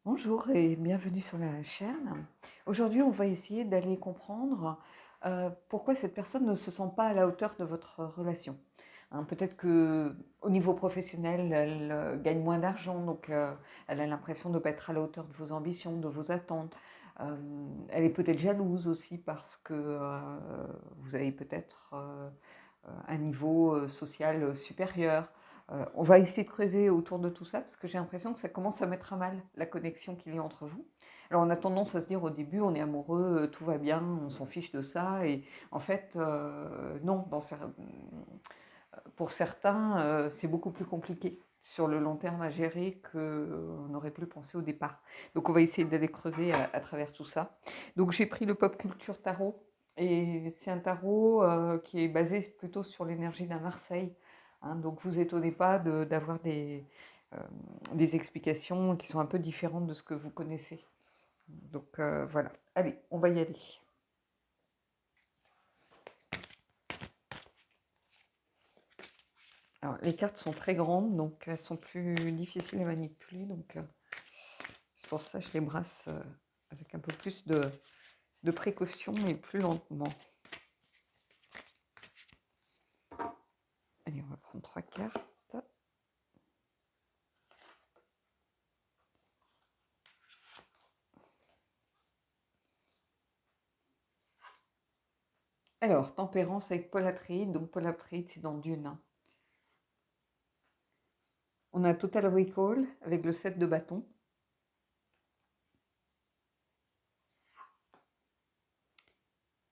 Bonjour et bienvenue sur la chaîne. Aujourd'hui, on va essayer d'aller comprendre pourquoi cette personne ne se sent pas à la hauteur de votre relation. Hein, peut-être que au niveau professionnel, elle gagne moins d'argent, donc elle a l'impression de ne pas être à la hauteur de vos ambitions, de vos attentes. Euh, Elle est peut-être jalouse aussi parce que vous avez peut-être un niveau social supérieur. On va essayer de creuser autour de tout ça parce que j'ai l'impression que ça commence à mettre à mal la connexion qu'il y a entre vous. Alors on a tendance à se dire au début on est amoureux, tout va bien, on s'en fiche de ça et en fait non, pour certains c'est beaucoup plus compliqué sur le long terme à gérer qu'on aurait pu le penser au départ. Donc on va essayer d'aller creuser à travers tout ça. Donc j'ai pris le Pop Culture Tarot et c'est un tarot qui est basé plutôt sur l'énergie d'un Marseille. Hein, donc vous étonnez pas d'avoir euh, des explications qui sont un peu différentes de ce que vous connaissez. Donc voilà, allez, on va y aller. Alors, les cartes sont très grandes, donc elles sont plus difficiles à manipuler. Donc c'est pour ça que je les brasse avec un peu plus de précaution et plus lentement. Allez, on va prendre 3 cartes. Alors, tempérance avec Paul Atreides. Donc, Paul Atreides, c'est dans Dune. Hein. On a Total Recall avec le 7 de bâton.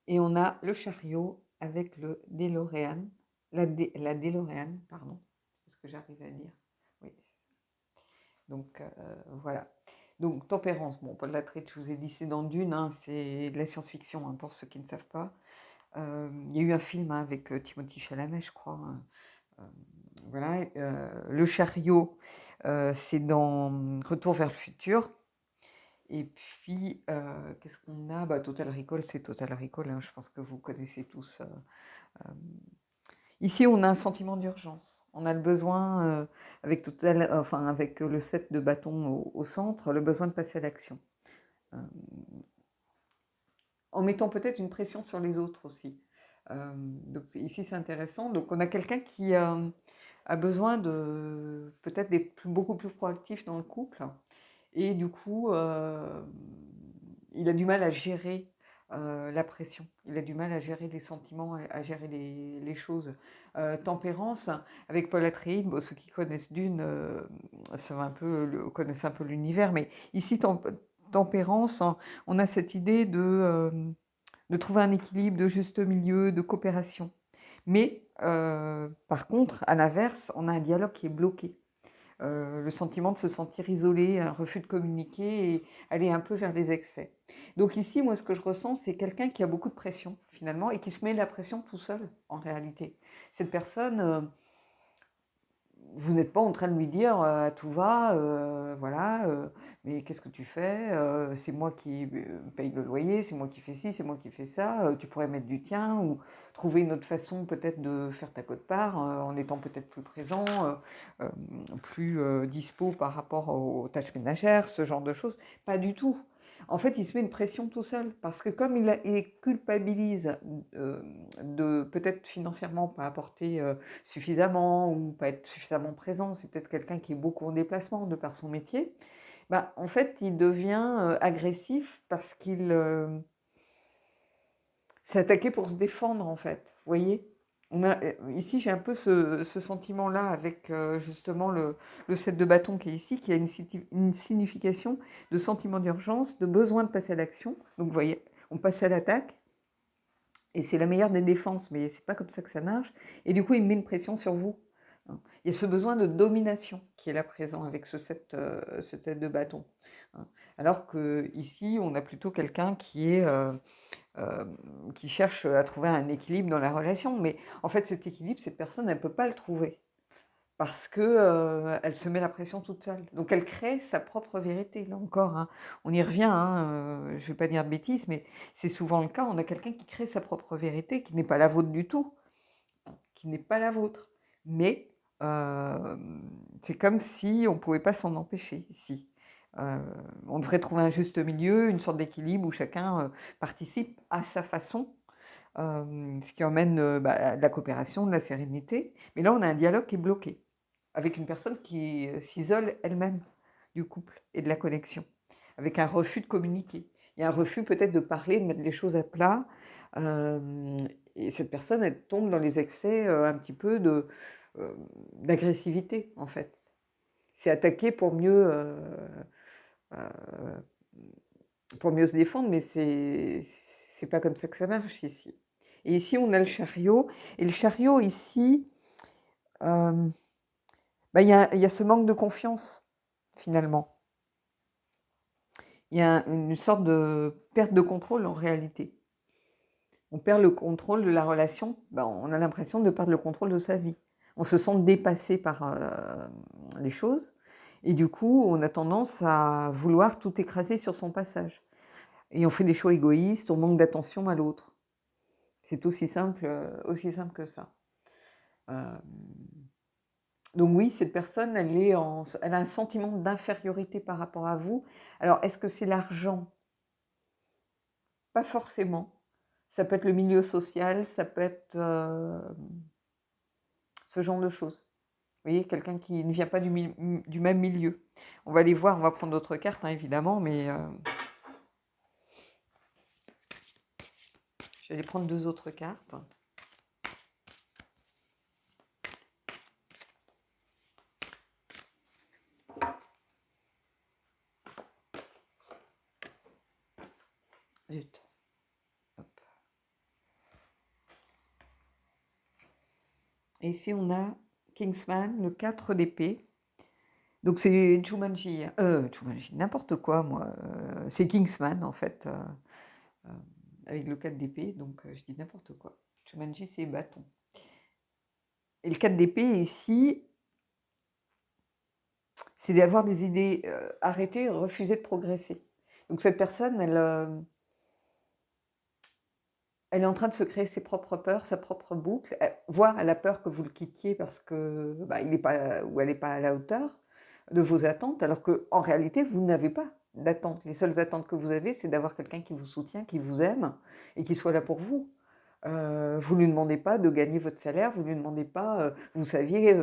Et on a le chariot avec le DeLorean. La DeLorean, pardon. C'est ce que j'arrive à dire. Oui. Donc, voilà. Donc, tempérance. Bon, Paul Atreides, je vous ai dit, c'est dans Dune. Hein, c'est de la science-fiction, hein, pour ceux qui ne savent pas. Il y a eu un film hein, avec Timothée Chalamet, je crois. Hein. Euh, voilà. Le chariot, c'est dans Retour vers le futur. Et puis, qu'est-ce qu'on a bah, Total Recall, c'est Total Recall. Hein, je pense que vous connaissez tous. Ici, on a un sentiment d'urgence. On a le besoin, avec le 7 de bâton au centre, le besoin de passer à l'action. Euh, En mettant peut-être une pression sur les autres aussi. Donc ici, c'est intéressant. Donc on a quelqu'un qui a besoin de peut-être d'être beaucoup plus proactif dans le couple. Et du coup, il a du mal à gérer la pression. Il a du mal à gérer les sentiments, à gérer les choses. Tempérance, avec Paul Atreides, bon, ceux qui connaissent Dune connaissent un peu l'univers, mais ici, tempérance, hein, on a cette idée de trouver un équilibre, de juste milieu, de coopération. Mais par contre, à l'inverse, on a un dialogue qui est bloqué. Le sentiment de se sentir isolé, un refus de communiquer et aller un peu vers des excès. Donc ici, moi, ce que je ressens, c'est quelqu'un qui a beaucoup de pression, finalement, et qui se met la pression tout seul, en réalité. Cette personne, vous n'êtes pas en train de lui dire tout va, voilà, mais qu'est-ce que tu fais c'est moi qui paye le loyer, c'est moi qui fais ci, c'est moi qui fais ça, tu pourrais mettre du tien ou trouver une autre façon peut-être de faire ta quote-part en étant peut-être plus présent, euh, plus dispo par rapport aux tâches ménagères, ce genre de choses. Pas du tout. En fait, il se met une pression tout seul parce que comme il culpabilise euh, de peut-être financièrement pas apporter suffisamment ou pas être suffisamment présent, c'est peut-être quelqu'un qui est beaucoup en déplacement de par son métier, bah, en fait, il devient agressif parce qu'il s'est attaqué pour se défendre, en fait. Vous voyez ici, j'ai un peu ce sentiment-là avec justement le 7 de bâton qui est ici, qui a une signification de sentiment d'urgence, de besoin de passer à l'action. Donc, vous voyez, on passe à l'attaque, et c'est la meilleure des défenses, mais c'est pas comme ça que ça marche. Et du coup, il met une pression sur vous. Hein. Il y a ce besoin de domination qui est là présent avec ce set de bâton. Hein. Alors que ici, on a plutôt quelqu'un euh, qui cherche à trouver un équilibre dans la relation. Mais en fait, cet équilibre, cette personne, elle ne peut pas le trouver parce que elle se met la pression toute seule. Donc elle crée sa propre vérité. Là encore, hein, on y revient. Hein, je ne vais pas dire de bêtises, mais c'est souvent le cas. On a quelqu'un qui crée sa propre vérité, qui n'est pas la vôtre du tout, hein, qui n'est pas la vôtre. Mais c'est comme si on ne pouvait pas s'en empêcher ici. On devrait trouver un juste milieu, une sorte d'équilibre où chacun participe à sa façon, ce qui emmène à de la coopération, de la sérénité. Mais là, on a un dialogue qui est bloqué, avec une personne qui s'isole elle-même du couple et de la connexion, avec un refus de communiquer. Il y a un refus peut-être de parler, de mettre les choses à plat. Et cette personne, elle tombe dans les excès un petit peu d'agressivité, en fait. C'est attaquer pour mieux se défendre, mais c'est pas comme ça que ça marche ici. Et ici, on a le chariot. Et le chariot, ici, il y a ce manque de confiance, finalement. Il y a une sorte de perte de contrôle en réalité. On perd le contrôle de la relation, on a l'impression de perdre le contrôle de sa vie. On se sent dépassé par les choses et du coup, on a tendance à vouloir tout écraser sur son passage. Et on fait des choix égoïstes, on manque d'attention à l'autre. C'est aussi simple que ça. Donc oui, cette personne, elle a un sentiment d'infériorité par rapport à vous. Alors, est-ce que c'est l'argent? Pas forcément. Ça peut être le milieu social, ça peut être ce genre de choses. Vous voyez, quelqu'un qui ne vient pas du même milieu. On va aller voir, on va prendre d'autres cartes, hein, évidemment, mais je vais aller prendre 2 autres cartes. Zut. Hop. Et ici, on a Kingsman, le 4 d'épée. Donc c'est Jumanji, n'importe quoi, moi. C'est Kingsman, en fait, avec le 4 d'épée, donc je dis n'importe quoi. Jumanji, c'est bâton. Et le 4 d'épée, ici, c'est d'avoir des idées arrêtées, refuser de progresser. Donc cette personne, elle est en train de se créer ses propres peurs, sa propre boucle, voire elle a peur que vous le quittiez parce que il est pas, ou elle n'est pas à la hauteur de vos attentes, alors qu'en réalité, vous n'avez pas d'attentes. Les seules attentes que vous avez, c'est d'avoir quelqu'un qui vous soutient, qui vous aime et qui soit là pour vous. Vous ne lui demandez pas de gagner votre salaire, vous ne lui demandez pas, vous saviez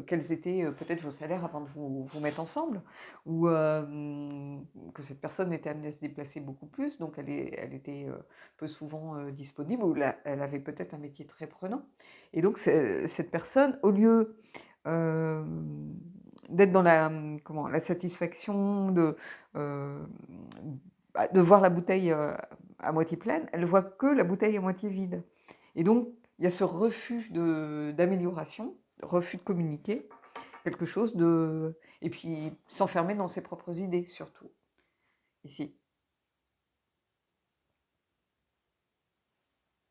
quels étaient peut-être vos salaires avant de vous mettre ensemble, ou que cette personne était amenée à se déplacer beaucoup plus, donc elle était peu souvent disponible, ou elle avait peut-être un métier très prenant. Et donc cette personne, au lieu d'être dans la satisfaction de voir la bouteille à moitié pleine, elle voit que la bouteille à moitié vide. Et donc, il y a ce refus d'amélioration, refus de communiquer, quelque chose de... Et puis, s'enfermer dans ses propres idées, surtout, ici.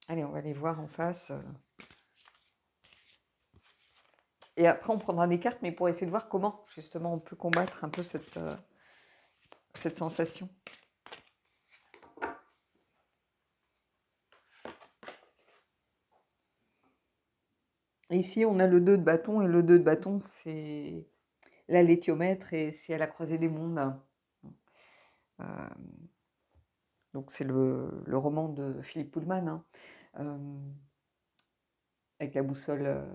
Allez, on va aller voir en face. Et après, on prendra des cartes, mais pour essayer de voir comment, justement, on peut combattre un peu cette sensation. Et ici, on a le 2 de bâton, et le 2 de bâton, c'est la l'éthiomètre, et c'est à la croisée des mondes. Donc c'est le roman de Philippe Pullman, hein, avec la boussole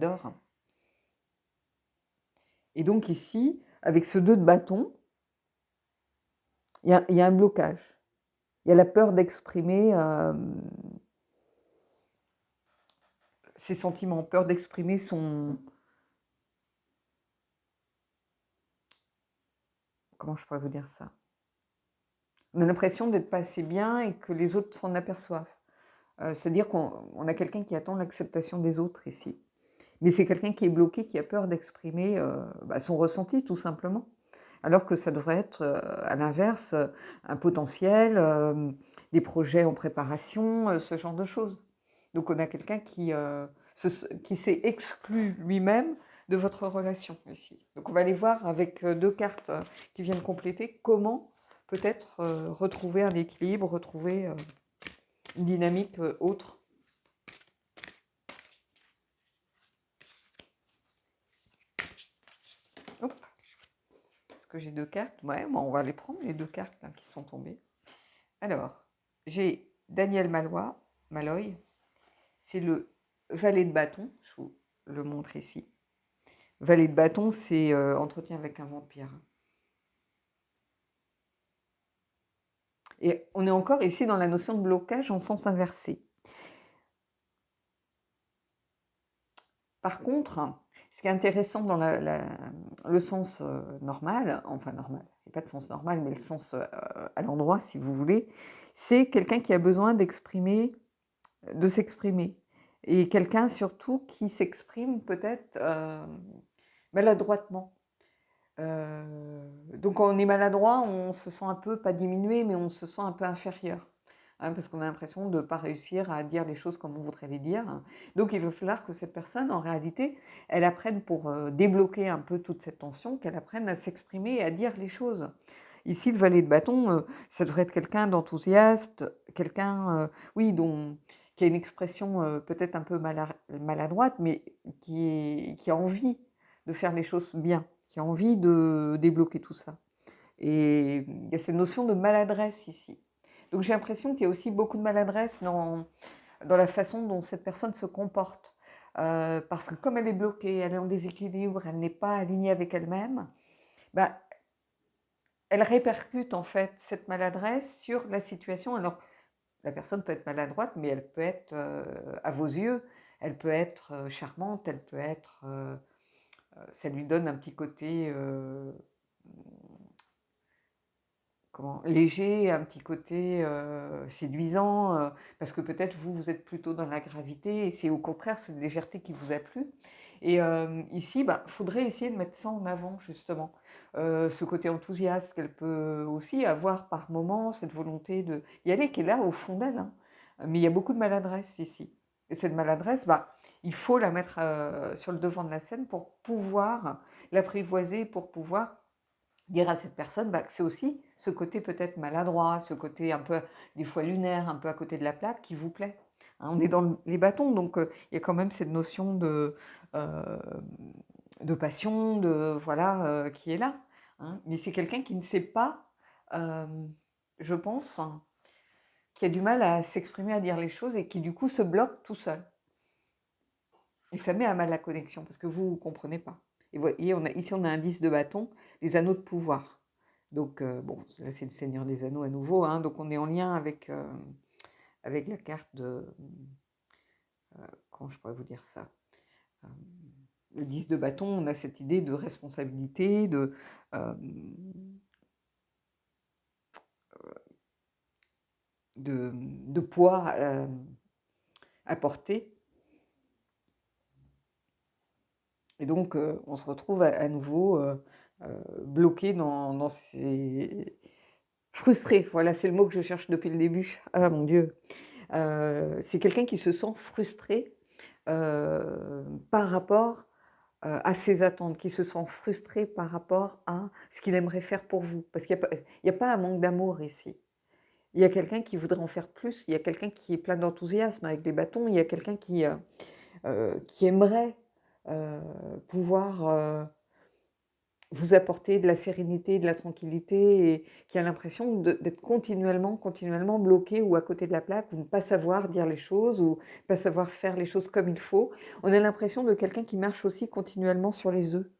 d'or. Et donc ici, avec ce 2 de bâton, il y a un blocage. Il y a la peur d'exprimer ses sentiments, peur d'exprimer son... Comment je pourrais vous dire ça? On a l'impression d'être pas assez bien et que les autres s'en aperçoivent. C'est-à-dire qu'on a quelqu'un qui attend l'acceptation des autres ici. Mais c'est quelqu'un qui est bloqué, qui a peur d'exprimer son ressenti, tout simplement. Alors que ça devrait être, à l'inverse, un potentiel, des projets en préparation, ce genre de choses. Donc on a quelqu'un qui s'est exclu lui-même de votre relation ici. Donc on va aller voir avec 2 cartes qui viennent compléter comment peut-être retrouver un équilibre, retrouver une dynamique autre. Hop. que j'ai 2 cartes. Ouais, bon, on va les prendre, les 2 cartes là, qui sont tombées. Alors, j'ai Daniel Maloy. C'est le valet de bâton. Je vous le montre ici. Valet de bâton, c'est entretien avec un vampire. Et on est encore ici dans la notion de blocage en sens inversé. Par contre, ce qui est intéressant dans le sens normal, enfin normal, il n'y a pas de sens normal, mais le sens à l'endroit, si vous voulez, c'est quelqu'un qui a besoin de s'exprimer. Et quelqu'un surtout qui s'exprime peut-être maladroitement. Donc quand on est maladroit, on se sent un peu, pas diminué, mais on se sent un peu inférieur. Parce qu'on a l'impression de ne pas réussir à dire les choses comme on voudrait les dire. Donc il va falloir que cette personne, en réalité, elle apprenne pour débloquer un peu toute cette tension, qu'elle apprenne à s'exprimer et à dire les choses. Ici, le valet de bâton, ça devrait être quelqu'un d'enthousiaste, quelqu'un, oui, qui a une expression peut-être un peu maladroite, mais qui a envie de faire les choses bien, qui a envie de débloquer tout ça. Et il y a cette notion de maladresse ici. Donc j'ai l'impression qu'il y a aussi beaucoup de maladresse dans la façon dont cette personne se comporte. Parce que comme elle est bloquée, elle est en déséquilibre, elle n'est pas alignée avec elle-même, bah, elle répercute en fait cette maladresse sur la situation. Alors la personne peut être maladroite, mais elle peut être, à vos yeux, elle peut être charmante, elle peut être... ça lui donne un petit côté léger, un petit côté séduisant, parce que peut-être vous êtes plutôt dans la gravité, et c'est au contraire cette légèreté qui vous a plu. Et ici, faudrait essayer de mettre ça en avant, justement. Ce côté enthousiaste qu'elle peut aussi avoir par moments, cette volonté d'y aller, qui est là au fond d'elle. Hein. Mais il y a beaucoup de maladresse ici. Et cette maladresse, il faut la mettre sur le devant de la scène pour pouvoir l'apprivoiser, pour pouvoir dire à cette personne que c'est aussi ce côté peut-être maladroit, ce côté un peu, des fois lunaire, un peu à côté de la plaque, qui vous plaît. Hein, on est dans les bâtons, donc il y a quand même cette notion de passion, voilà, qui est là. Hein. Mais c'est quelqu'un qui ne sait pas, je pense, hein, qui a du mal à s'exprimer, à dire les choses, et qui du coup se bloque tout seul. Et ça met à mal la connexion, parce que vous ne comprenez pas. Et vous voyez, ici on a un 10 de bâton, les anneaux de pouvoir. Donc, bon, là c'est le Seigneur des Anneaux à nouveau, hein, donc on est en lien avec la carte de... comment je pourrais vous dire ça le 10 de bâton, on a cette idée de responsabilité, de poids à porter. Et donc, on se retrouve à nouveau bloqué dans ces... Frustré, voilà, c'est le mot que je cherche depuis le début. Ah mon Dieu. C'est quelqu'un qui se sent frustré par rapport à ses attentes, qui se sent frustré par rapport à ce qu'il aimerait faire pour vous. Parce qu'il n'y a pas un manque d'amour ici. Il y a quelqu'un qui voudrait en faire plus, il y a quelqu'un qui est plein d'enthousiasme avec des bâtons, il y a quelqu'un qui aimerait pouvoir vous apporter de la sérénité, de la tranquillité, et qui a l'impression d'être continuellement bloqué ou à côté de la plaque, ou ne pas savoir dire les choses, ou pas savoir faire les choses comme il faut. On a l'impression de quelqu'un qui marche aussi continuellement sur des œufs.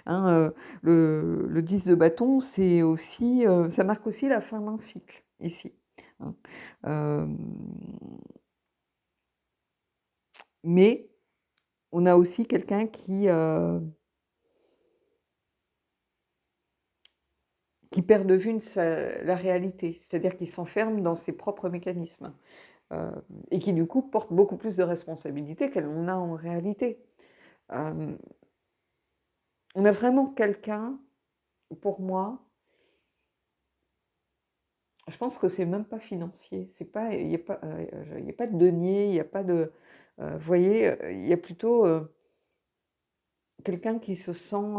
Hein, le 10 de bâton, c'est aussi, ça marque aussi la fin d'un cycle, ici. Hein. Mais on a aussi quelqu'un qui perd de vue la réalité, c'est-à-dire qui s'enferme dans ses propres mécanismes, et qui du coup porte beaucoup plus de responsabilités qu'elle en a en réalité. On a vraiment quelqu'un, pour moi, je pense que c'est même pas financier, il n'y a pas de denier, il n'y a pas de... vous voyez, il y a plutôt quelqu'un qui se sent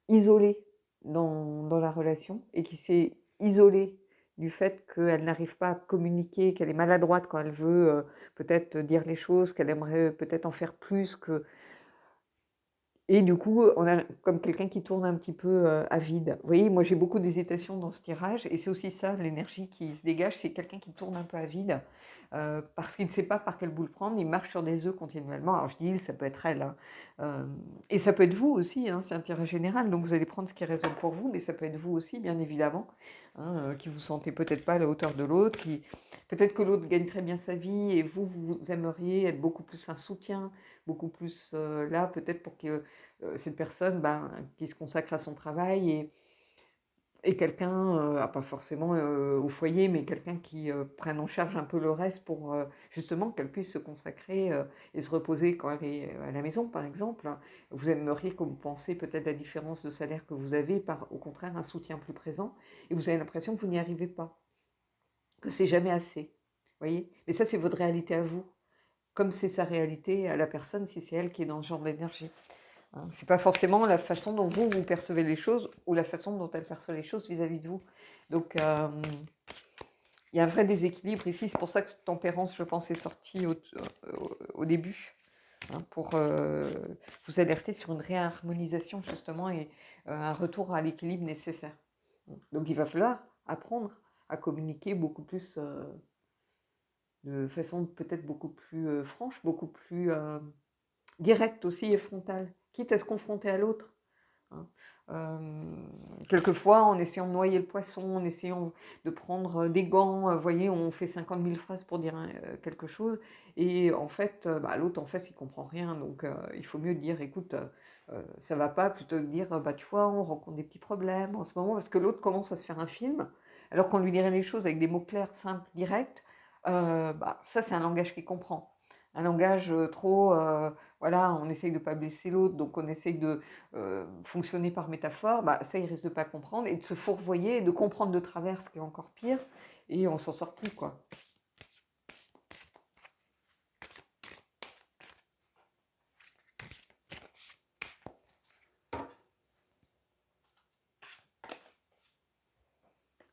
isolé dans la relation, et qui s'est isolé du fait qu'elle n'arrive pas à communiquer, qu'elle est maladroite quand elle veut peut-être dire les choses, qu'elle aimerait peut-être en faire plus, que Et du coup, on a comme quelqu'un qui tourne un petit peu à vide. Vous voyez, moi j'ai beaucoup d'hésitation dans ce tirage et c'est aussi ça, l'énergie qui se dégage, c'est quelqu'un qui tourne un peu à vide parce qu'il ne sait pas par quel bout le prendre, il marche sur des œufs continuellement. Alors je dis il, ça peut être elle, hein. Euh, et ça peut être vous aussi, hein, c'est un tirage général, donc vous allez prendre ce qui résonne pour vous, mais ça peut être vous aussi, bien évidemment, hein, qui vous sentez peut-être pas à la hauteur de l'autre, qui peut-être que l'autre gagne très bien sa vie et vous aimeriez être beaucoup plus un soutien, beaucoup plus là, peut-être pour que cette personne qui se consacre à son travail et quelqu'un, pas forcément au foyer, mais quelqu'un qui prenne en charge un peu le reste pour justement qu'elle puisse se consacrer et se reposer quand elle est à la maison, par exemple. Vous aimeriez compenser peut-être la différence de salaire que vous avez par, au contraire, un soutien plus présent, et vous avez l'impression que vous n'y arrivez pas, que c'est jamais assez. Vous voyez? Mais ça, c'est votre réalité à vous, comme c'est sa réalité à la personne si c'est elle qui est dans ce genre d'énergie. Hein. C'est pas forcément la façon dont vous percevez les choses ou la façon dont elle perçoit les choses vis-à-vis de vous. Donc, il y a un vrai déséquilibre ici. C'est pour ça que tempérance, je pense, est sortie au début, hein, pour vous alerter sur une réharmonisation, justement, et un retour à l'équilibre nécessaire. Donc, il va falloir apprendre à communiquer beaucoup plus, de façon peut-être beaucoup plus franche, beaucoup plus directe aussi et frontale, quitte à se confronter à l'autre. Hein. Quelquefois, en essayant de noyer le poisson, en essayant de prendre des gants, vous voyez, on fait 50 000 phrases pour dire quelque chose, et en fait, l'autre en face, il comprend rien, donc il faut mieux dire, écoute, ça va pas, plutôt que dire, tu vois, on rencontre des petits problèmes en ce moment, parce que l'autre commence à se faire un film, alors qu'on lui dirait les choses avec des mots clairs, simples, directs, ça, c'est un langage qu'il comprend. Un langage trop, voilà, on essaye de ne pas blesser l'autre, donc on essaye de fonctionner par métaphore, ça, il risque de ne pas comprendre et de se fourvoyer et de comprendre de travers, ce qui est encore pire, et on s'en sort plus, quoi.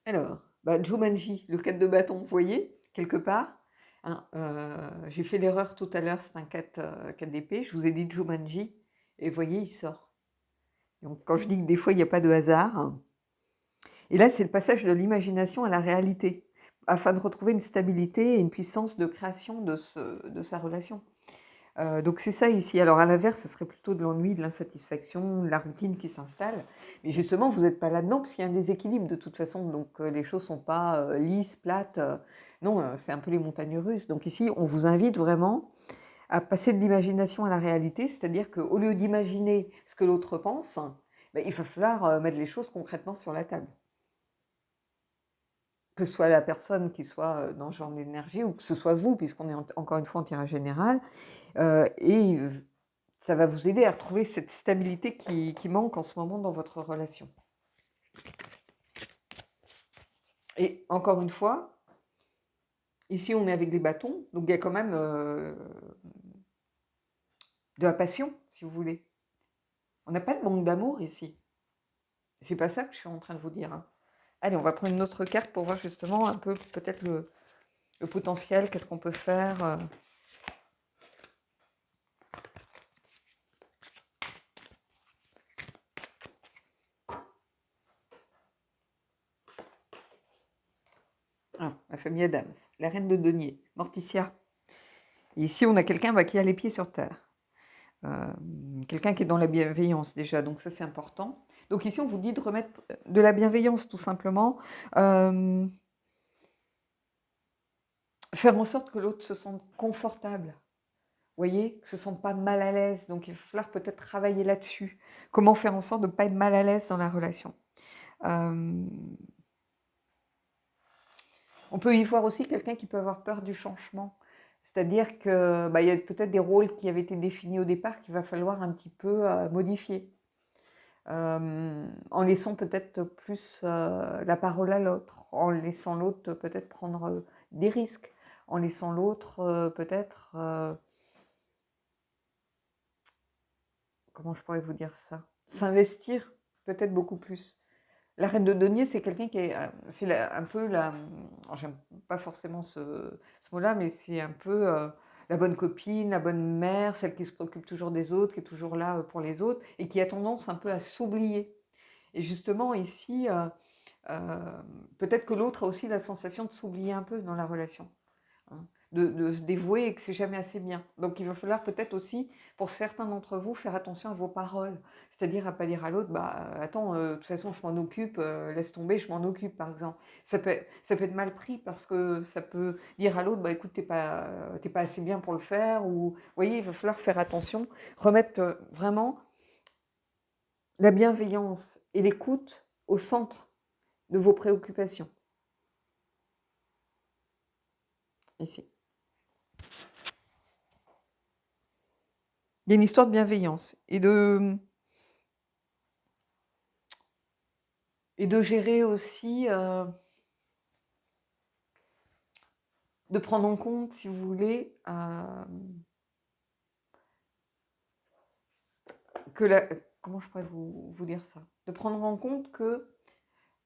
Alors, Jumanji, le 4 de bâton, vous voyez, quelque part. Hein, j'ai fait l'erreur tout à l'heure, c'est un 4 d'épée, je vous ai dit Jumanji, et vous voyez, il sort. Donc quand je dis que des fois, il n'y a pas de hasard, et là, c'est le passage de l'imagination à la réalité, afin de retrouver une stabilité et une puissance de création de sa relation. Donc c'est ça ici. Alors à l'inverse, ce serait plutôt de l'ennui, de l'insatisfaction, de la routine qui s'installe. Mais justement, vous n'êtes pas là-dedans parce qu'il y a un déséquilibre de toute façon. Donc les choses ne sont pas lisses, plates. Non, c'est un peu les montagnes russes. Donc ici, on vous invite vraiment à passer de l'imagination à la réalité. C'est-à-dire qu'au lieu d'imaginer ce que l'autre pense, il va falloir mettre les choses concrètement sur la table. Que ce soit la personne qui soit dans ce genre d'énergie ou que ce soit vous, puisqu'on est encore une fois en tirage général. Et ça va vous aider à retrouver cette stabilité qui manque en ce moment dans votre relation. Et encore une fois, ici on est avec des bâtons, donc il y a quand même de la passion, si vous voulez. On n'a pas de manque d'amour ici. C'est pas ça que je suis en train de vous dire. Hein. Allez, on va prendre une autre carte pour voir justement un peu peut-être le potentiel, qu'est-ce qu'on peut faire. Ah, la famille Adams, la reine de denier, Morticia. Et ici, on a quelqu'un qui a les pieds sur terre. Quelqu'un qui est dans la bienveillance déjà, donc ça c'est important. Donc ici on vous dit de remettre de la bienveillance tout simplement, faire en sorte que l'autre se sente confortable, vous voyez, que se sente pas mal à l'aise, donc il va falloir peut-être travailler là-dessus. Comment faire en sorte de ne pas être mal à l'aise dans la relation. On peut y voir aussi quelqu'un qui peut avoir peur du changement. C'est-à-dire que il y a peut-être des rôles qui avaient été définis au départ qu'il va falloir un petit peu modifier. En laissant peut-être plus la parole à l'autre, en laissant l'autre peut-être prendre des risques, en laissant l'autre peut-être, comment je pourrais vous dire ça, s'investir peut-être beaucoup plus. La reine de denier, c'est quelqu'un qui est, un peu la, alors j'aime pas forcément ce mot-là, mais c'est un peu la bonne copine, la bonne mère, celle qui se préoccupe toujours des autres, qui est toujours là pour les autres, et qui a tendance un peu à s'oublier. Et justement, ici, peut-être que l'autre a aussi la sensation de s'oublier un peu dans la relation, hein, de se dévouer et que c'est jamais assez bien. Donc il va falloir peut-être aussi, pour certains d'entre vous, faire attention à vos paroles. C'est-à-dire à pas dire à l'autre, bah attends, de toute façon je m'en occupe, laisse tomber, je m'en occupe par exemple. Ça peut être mal pris parce que ça peut dire à l'autre, bah écoute, t'es pas assez bien pour le faire, ou vous voyez, il va falloir faire attention, remettre vraiment la bienveillance et l'écoute au centre de vos préoccupations. Ici. Il y a une histoire de bienveillance et de gérer aussi, de prendre en compte, si vous voulez, que comment je pourrais vous dire ça? De prendre en compte que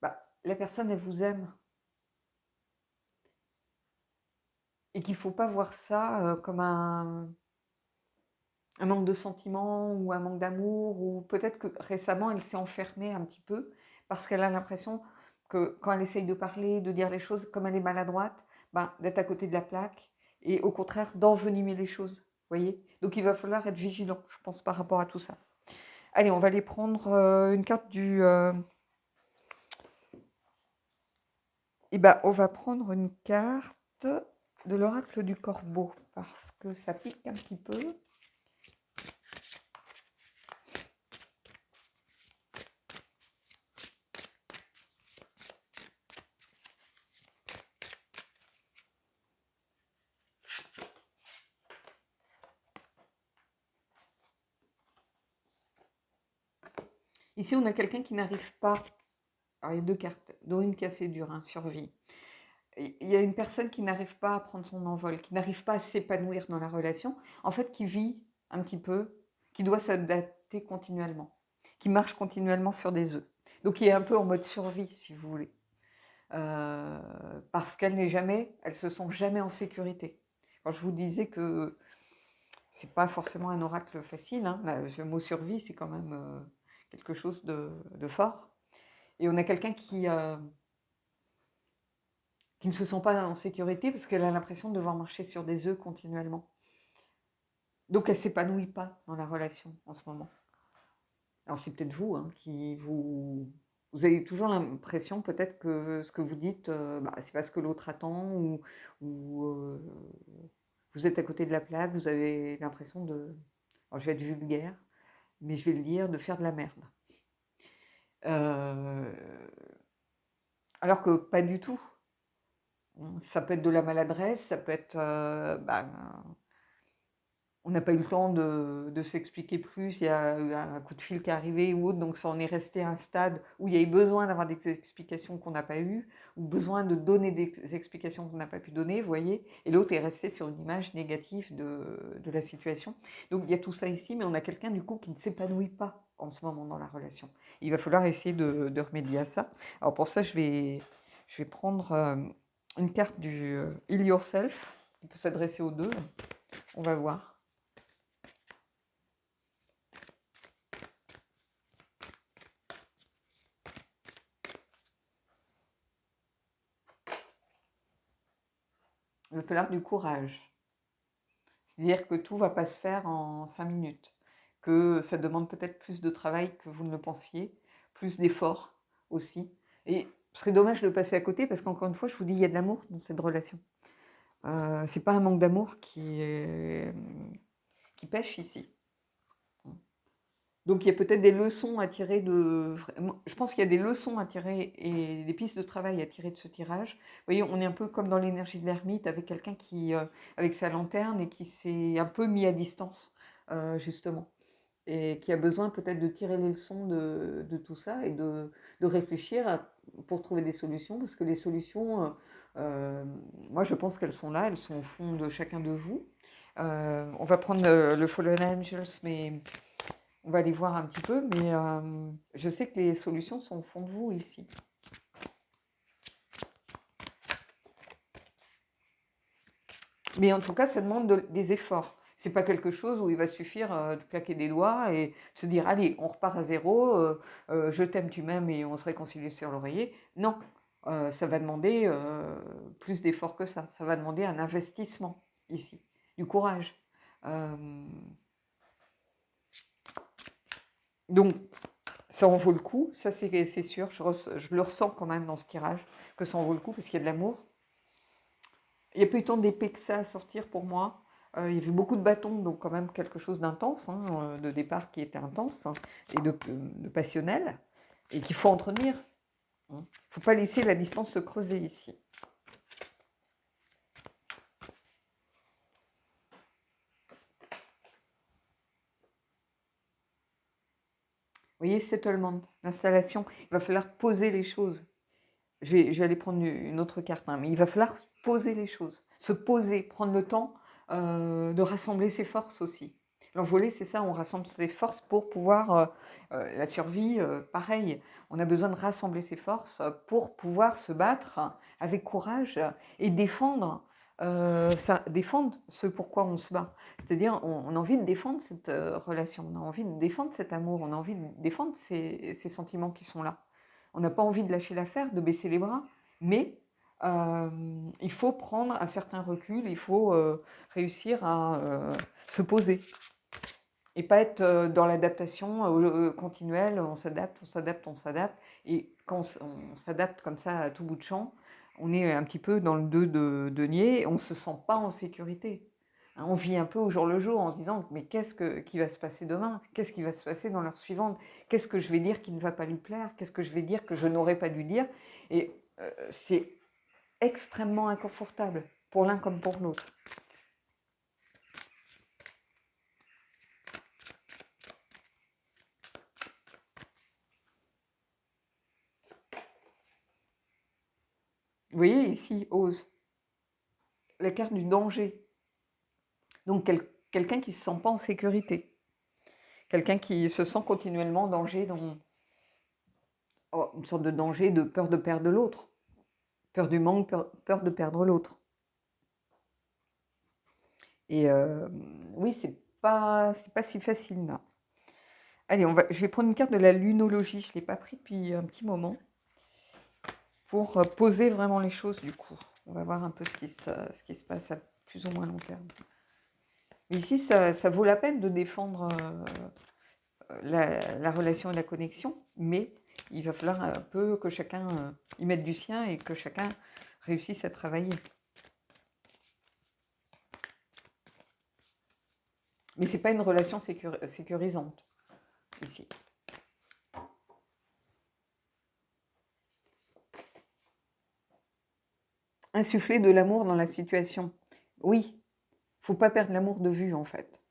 bah, la personne, elle vous aime. Et qu'il ne faut pas voir ça comme un manque de sentiments ou un manque d'amour, ou peut-être que récemment, elle s'est enfermée un petit peu parce qu'elle a l'impression que quand elle essaye de parler, de dire les choses, comme elle est maladroite, ben, d'être à côté de la plaque et au contraire d'envenimer les choses. Voyez. Donc il va falloir être vigilant, je pense, par rapport à tout ça. Allez, on va aller prendre une carte du... Eh ben, on va prendre une carte de l'oracle du corbeau parce que ça pique un petit peu. Ici, on a quelqu'un qui n'arrive pas. Alors, il y a deux cartes, dont une qui est assez dure, hein, survie. Il y a une personne qui n'arrive pas à prendre son envol, qui n'arrive pas à s'épanouir dans la relation, en fait, qui vit un petit peu, qui doit s'adapter continuellement, qui marche continuellement sur des œufs. Donc, qui est un peu en mode survie, si vous voulez. Parce elles se sont jamais en sécurité. Quand je vous disais que c'est pas forcément un oracle facile, hein, le mot survie, c'est quand même quelque chose de fort. Et on a quelqu'un qui ne se sent pas en sécurité parce qu'elle a l'impression de devoir marcher sur des œufs continuellement. Donc elle ne s'épanouit pas dans la relation en ce moment. Alors c'est peut-être vous, hein, vous avez toujours l'impression peut-être que ce que vous dites, c'est parce que l'autre attend, ou vous êtes à côté de la plaque, vous avez l'impression de, alors je vais être vulgaire, mais je vais le dire, de faire de la merde. Alors que pas du tout. Ça peut être de la maladresse, ça peut être... on n'a pas eu le temps de s'expliquer plus, il y a eu un coup de fil qui est arrivé ou autre, donc ça en est resté à un stade où il y a eu besoin d'avoir des explications qu'on n'a pas eues, ou besoin de donner des explications qu'on n'a pas pu donner, vous voyez, et l'autre est resté sur une image négative de la situation. Donc il y a tout ça ici, mais on a quelqu'un du coup qui ne s'épanouit pas en ce moment dans la relation. Il va falloir essayer de remédier à ça. Alors pour ça, je vais prendre une carte du Heal Yourself, qui peut s'adresser aux deux. On va voir. Il va falloir du courage. C'est-à-dire que tout ne va pas se faire en 5 minutes, que ça demande peut-être plus de travail que vous ne le pensiez, plus d'efforts aussi. Et ce serait dommage de passer à côté parce qu'encore une fois, je vous dis, il y a de l'amour dans cette relation. Ce n'est pas un manque d'amour qui pêche ici. Donc il y a peut-être des leçons à tirer de... Je pense qu'il y a des leçons à tirer et des pistes de travail à tirer de ce tirage. Vous voyez, on est un peu comme dans l'énergie de l'ermite avec quelqu'un qui, avec sa lanterne, et qui s'est un peu mis à distance, justement. Et qui a besoin peut-être de tirer les leçons de tout ça et de réfléchir pour trouver des solutions. Parce que les solutions, moi je pense qu'elles sont là, elles sont au fond de chacun de vous. On va prendre le Fallen Angels, mais... On va aller voir un petit peu, mais je sais que les solutions sont au fond de vous ici. Mais en tout cas, ça demande des efforts. C'est pas quelque chose où il va suffire de claquer des doigts et se dire allez, on repart à zéro, je t'aime, tu m'aimes et on se réconcilie sur l'oreiller. Non, ça va demander plus d'efforts que ça. Ça va demander un investissement ici, du courage. Euh, donc, ça en vaut le coup, ça c'est sûr. Je le ressens quand même dans ce tirage, que ça en vaut le coup parce qu'il y a de l'amour. Il n'y a pas eu tant d'épées que ça à sortir pour moi. Il y avait beaucoup de bâtons, donc quand même quelque chose d'intense, hein, de départ qui était intense, hein, et de passionnel, et qu'il faut entretenir. Il ne faut pas laisser la distance se creuser ici. Vous voyez, settlement, l'installation, il va falloir poser les choses. Je vais aller prendre une autre carte, hein, mais il va falloir poser les choses, se poser, prendre le temps de rassembler ses forces aussi. L'envolée, c'est ça, on rassemble ses forces pour pouvoir, la survie, pareil, on a besoin de rassembler ses forces pour pouvoir se battre avec courage et défendre, défendre ce pourquoi on se bat. C'est-à-dire, on a envie de défendre cette relation, on a envie de défendre cet amour, on a envie de défendre ces sentiments qui sont là. On n'a pas envie de lâcher l'affaire, de baisser les bras, mais il faut prendre un certain recul, il faut réussir à se poser et pas être dans l'adaptation continuelle, on s'adapte, on s'adapte, on s'adapte. Et quand on s'adapte comme ça à tout bout de champ, on est un petit peu dans le deux de denier, on ne se sent pas en sécurité. Hein, on vit un peu au jour le jour en se disant mais qui va se passer demain? Qu'est-ce qui va se passer dans l'heure suivante? Qu'est-ce que je vais dire qui ne va pas lui plaire? Qu'est-ce que je vais dire que je n'aurais pas dû dire? Et c'est extrêmement inconfortable pour l'un comme pour l'autre. Vous voyez ici, ose, la carte du danger. Donc quelqu'un qui ne se sent pas en sécurité. Quelqu'un qui se sent continuellement en danger, dans une sorte de danger, de peur de perdre l'autre. Peur du manque, peur de perdre l'autre. Et oui, c'est pas si facile là. Allez, je vais prendre une carte de la lunologie. Je ne l'ai pas pris depuis un petit moment. Pour poser vraiment les choses du coup. On va voir un peu ce qui se passe à plus ou moins long terme. Ici, ça vaut la peine de défendre la relation et la connexion, mais il va falloir un peu que chacun y mette du sien et que chacun réussisse à travailler. Mais ce n'est pas une relation sécurisante, ici. Insuffler de l'amour dans la situation. Oui, il ne faut pas perdre l'amour de vue, en fait.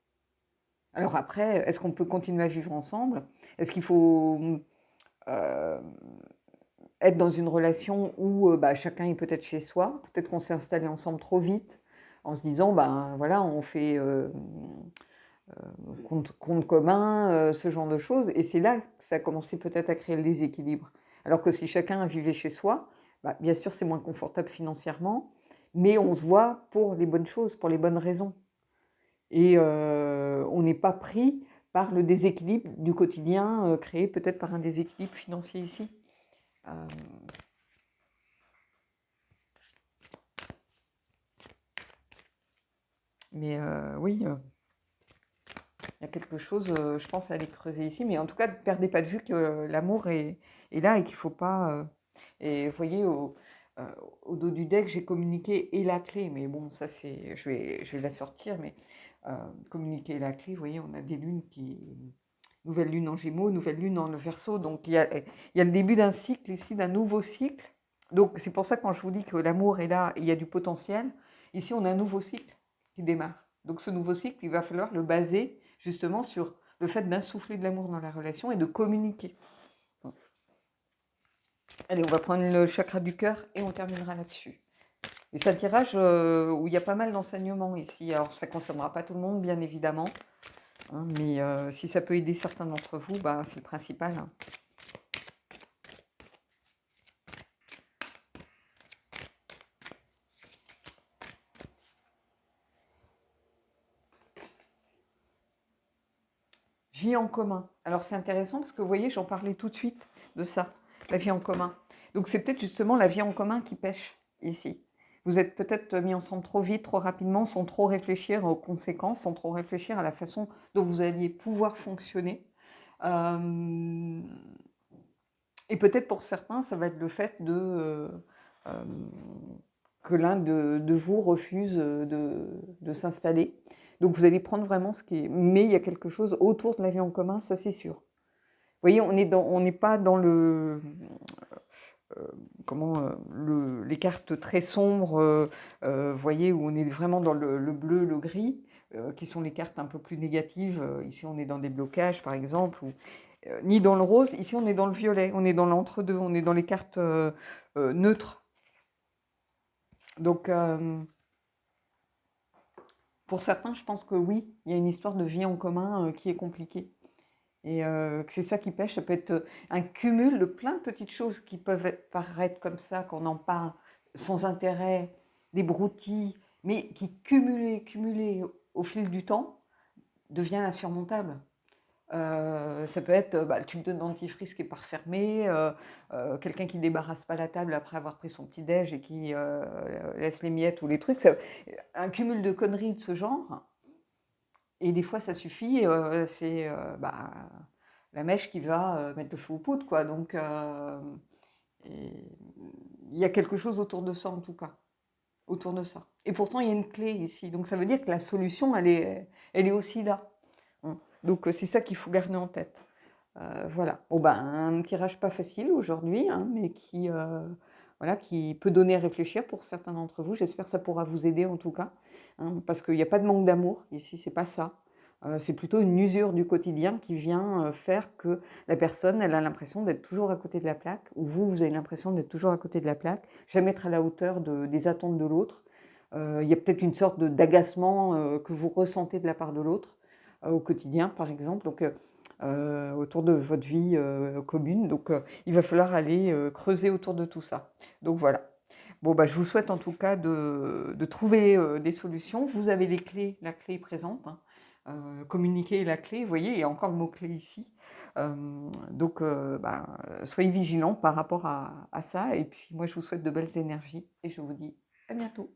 Alors après, est-ce qu'on peut continuer à vivre ensemble? Est-ce qu'il faut être dans une relation où chacun est peut-être chez soi? Peut-être qu'on s'est installé ensemble trop vite, en se disant, ben voilà, on fait compte commun, ce genre de choses. Et c'est là que ça a commencé peut-être à créer le déséquilibre. Alors que si chacun vivait chez soi, bien sûr, c'est moins confortable financièrement, mais on se voit pour les bonnes choses, pour les bonnes raisons. Et on n'est pas pris par le déséquilibre du quotidien créé peut-être par un déséquilibre financier ici. Mais oui, il y a quelque chose, je pense, à aller creuser ici. Mais en tout cas, ne perdez pas de vue que l'amour est là et qu'il ne faut pas... et vous voyez, au dos du deck, j'ai communiqué et la clé. Mais bon, ça, je vais la sortir. Mais communiquer et la clé, vous voyez, on a des lunes qui... Nouvelle lune en Gémeaux, nouvelle lune en Verseau. Donc, il y a le début d'un cycle ici, d'un nouveau cycle. Donc, c'est pour ça que quand je vous dis que l'amour est là et il y a du potentiel, ici, on a un nouveau cycle qui démarre. Donc, ce nouveau cycle, il va falloir le baser justement sur le fait d'insuffler de l'amour dans la relation et de communiquer. Bon. Allez, on va prendre le chakra du cœur et on terminera là-dessus. Et c'est un tirage où il y a pas mal d'enseignements ici. Alors, ça ne concernera pas tout le monde, bien évidemment. Hein, mais si ça peut aider certains d'entre vous, c'est le principal. Hein. vie en commun. Alors c'est intéressant parce que vous voyez, j'en parlais tout de suite de ça, la vie en commun. Donc c'est peut-être justement la vie en commun qui pêche ici. Vous êtes peut-être mis ensemble trop vite, trop rapidement, sans trop réfléchir aux conséquences, sans trop réfléchir à la façon dont vous alliez pouvoir fonctionner. Euh, et peut-être pour certains, ça va être le fait euh, que l'un de vous refuse de s'installer. Donc vous allez prendre vraiment ce qui est... Mais il y a quelque chose autour de la vie en commun, ça c'est sûr. Vous voyez, on n'est pas dans les cartes très sombres, vous voyez, où on est vraiment dans le bleu, le gris, qui sont les cartes un peu plus négatives. Ici, on est dans des blocages, par exemple, ou, ni dans le rose. Ici, on est dans le violet, on est dans l'entre-deux, on est dans les cartes neutres. Donc, pour certains, je pense que oui, il y a une histoire de vie en commun qui est compliquée. Et que c'est ça qui pêche. Ça peut être un cumul de plein de petites choses qui peuvent paraître comme ça, qu'on en parle sans intérêt, des broutilles, mais qui, cumulées au fil du temps, devient insurmontable. Ça peut être le tube de dentifrice qui est pas refermé, quelqu'un qui débarrasse pas la table après avoir pris son petit déj et qui laisse les miettes ou les trucs. Un cumul de conneries de ce genre. Et des fois, ça suffit, c'est la mèche qui va mettre le feu aux poudres, quoi. Donc, il y a quelque chose autour de ça, en tout cas. Autour de ça. Et pourtant, il y a une clé ici. Donc, ça veut dire que la solution, elle est aussi là. Hein. Donc, c'est ça qu'il faut garder en tête. Voilà. Bon, un tirage pas facile aujourd'hui, hein, mais voilà, qui peut donner à réfléchir pour certains d'entre vous. J'espère que ça pourra vous aider, en tout cas. Hein, parce qu'il n'y a pas de manque d'amour. Ici, c'est pas ça. C'est plutôt une usure du quotidien qui vient faire que la personne, elle a l'impression d'être toujours à côté de la plaque, ou vous avez l'impression d'être toujours à côté de la plaque, jamais être à la hauteur des attentes de l'autre. Il y a peut-être une sorte d'agacement que vous ressentez de la part de l'autre, au quotidien, par exemple, donc, autour de votre vie commune. Donc, il va falloir aller creuser autour de tout ça. Donc, voilà. Bon, je vous souhaite en tout cas de trouver des solutions. Vous avez les clés, la clé est présente. Hein. Communiquer est la clé, vous voyez, il y a encore le mot-clé ici. Donc, soyez vigilants par rapport à ça. Et puis, moi, je vous souhaite de belles énergies et je vous dis à bientôt.